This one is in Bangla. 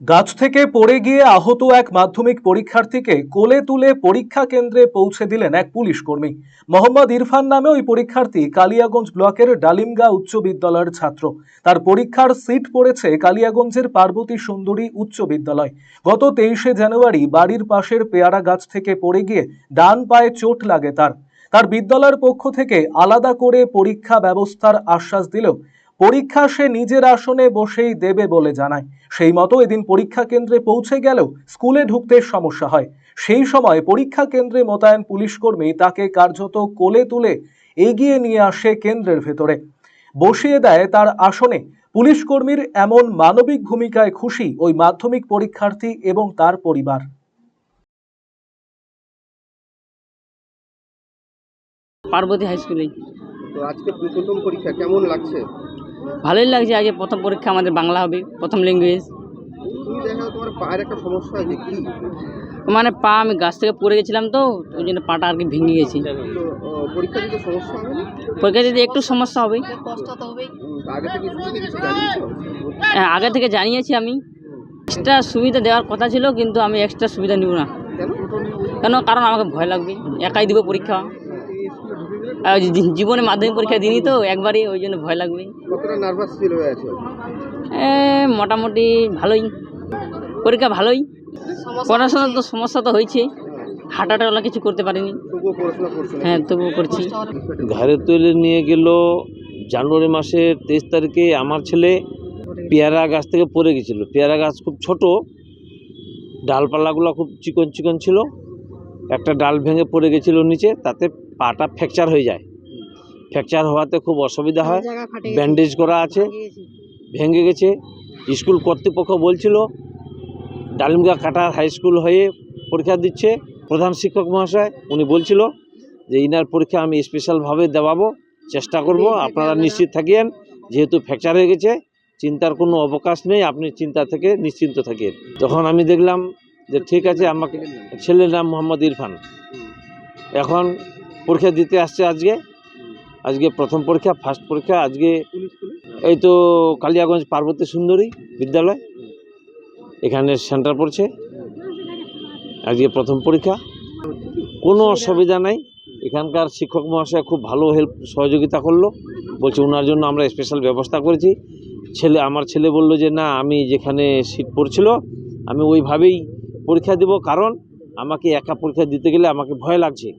গাছ থেকে পড়ে গিয়ে আহত এক মাধ্যমিক পরীক্ষার্থীকে কোলে তুলে পরীক্ষা কেন্দ্রে পৌঁছে দিলেন এক পুলিশ কর্মী। মোহাম্মদ ইরফান নামে ওই পরীক্ষার্থী কালিয়াগঞ্জ ব্লকের ডালিমগা উচ্চ বিদ্যালয়ের ছাত্র। তার পরীক্ষার সিট পড়েছে কালিয়াগঞ্জের পার্বতী সুন্দরী উচ্চ বিদ্যালয়। গত 23শে জানুয়ারি বাড়ির পাশের পেয়ারা গাছ থেকে পড়ে গিয়ে ডান পায়ে চোট লাগে তার বিদ্যালয়ের পক্ষ থেকে আলাদা করে পরীক্ষা ব্যবস্থার আশ্বাস দিলেও পরীক্ষা সে নিজের আসনে বসেই দেবে বলে জানায়। সেই মতো এদিন পরীক্ষা কেন্দ্রে পৌঁছে গেলেও স্কুলে ঢুকতে সমস্যা হয়। সেই সময় পরীক্ষা কেন্দ্রে মোতায়েন পুলিশ কর্মী তাকে কার্যত কোলে তুলে এগিয়ে নিয়ে আসে কেন্দ্রের ভেতরে, বসিয়ে দেয় তার আসনে। পুলিশ কর্মীর এমন মানবিক ভূমিকায় খুশি ওই মাধ্যমিক পরীক্ষার্থী এবং তার পরিবার। পার্বতী হাই স্কুলে। তো আজকে প্রথম পরীক্ষা কেমন লাগছে? ভালোই লাগছে, আজকে প্রথম পরীক্ষা আমাদের বাংলা হবে, প্রথম ল্যাঙ্গুয়েজ। তুমি দেখো তোমার পায়ের একটা সমস্যা হয়েছে কি? মানে পা আমি গাছ থেকে পড়ে গেছিলাম, তো ওই জন্য পাটা আর কি ভেঙে গেছি। তো পরীক্ষা দিতে সমস্যা হবে না? পরীক্ষা দিতে একটু সমস্যা হবে, কষ্ট তো হবেই। আগে থেকে কিছু জানিয়েছো? হ্যাঁ, আগে থেকে জানিয়েছি আমি। এক্সট্রা সুবিধা দেওয়ার কথা ছিল, কিন্তু আমি এক্সট্রা সুবিধা নিব না। কারণ আমাকে ভয় লাগবে, একাই দিব পরীক্ষা। জীবনে মাধ্যমিক পরীক্ষা দিইনি তো একবারই, ওই জন্য ভয় লাগবে। কতটা নার্ভাস ফিল হয়ে আছে? মোটামুটি ভালোই, পরীক্ষা ভালোই। পড়াশোনার তো সমস্যা তো হয়েছে, হাঁটাটাওয়ালা কিছু করতে পারিনি। তবুও পড়াশোনা করছো? হ্যাঁ, তবুও করছি। ঘরে তুলে নিয়ে গেল জানুয়ারি মাসের 23 তারিখে। আমার ছেলে পেয়ারা গাছ থেকে পড়ে গেছিল। পেয়ারা গাছ খুব ছোট, ডালপালাগুলো খুব চিকন চিকন ছিল। একটা ডাল ভেঙে পড়ে গেছিল নিচে, তাতে পাটা ফ্র্যাকচার হয়ে যায়। ফ্র্যাকচার হওয়াতে খুব অসুবিধা হয়। ব্যান্ডেজ করা আছে, ভেঙে গেছে। স্কুল কর্তৃপক্ষ বলছিল ডালিমগা কাটার হাই স্কুল হয়ে পরীক্ষা দিচ্ছে। প্রধান শিক্ষক মহাশয় উনি বলছিল যে ইনার পরীক্ষা আমি স্পেশালভাবে দেওয়াবো, চেষ্টা করব। আপনারা নিশ্চিত থাকেন, যেহেতু ফ্র্যাকচার হয়ে গেছে চিন্তার কোনো অবকাশ নেই, আপনি চিন্তা থেকে নিশ্চিন্ত থাকেন। তখন আমি দেখলাম যে ঠিক আছে, আমাকে ছেলের নাম মোহাম্মদ ইরফান। এখন পরীক্ষা দিতে আসছে আজকে প্রথম পরীক্ষা, ফার্স্ট পরীক্ষা আজকে। এই তো কালিয়াগঞ্জ পার্বতী সুন্দরী বিদ্যালয়, এখানে সেন্টার পড়ছে। আজকে প্রথম পরীক্ষা, কোনো অসুবিধা নাই। এখানকার শিক্ষক মহাশয় খুব ভালো সহযোগিতা করলো, বলছে ওনার জন্য আমরা স্পেশাল ব্যবস্থা করেছি। আমার ছেলে বলল যে না, আমি যেখানে সিট পড়ছিল আমি ওইভাবেই পরীক্ষা দেব, কারণ আমাকে একা পরীক্ষা দিতে গেলে আমাকে ভয় লাগছে।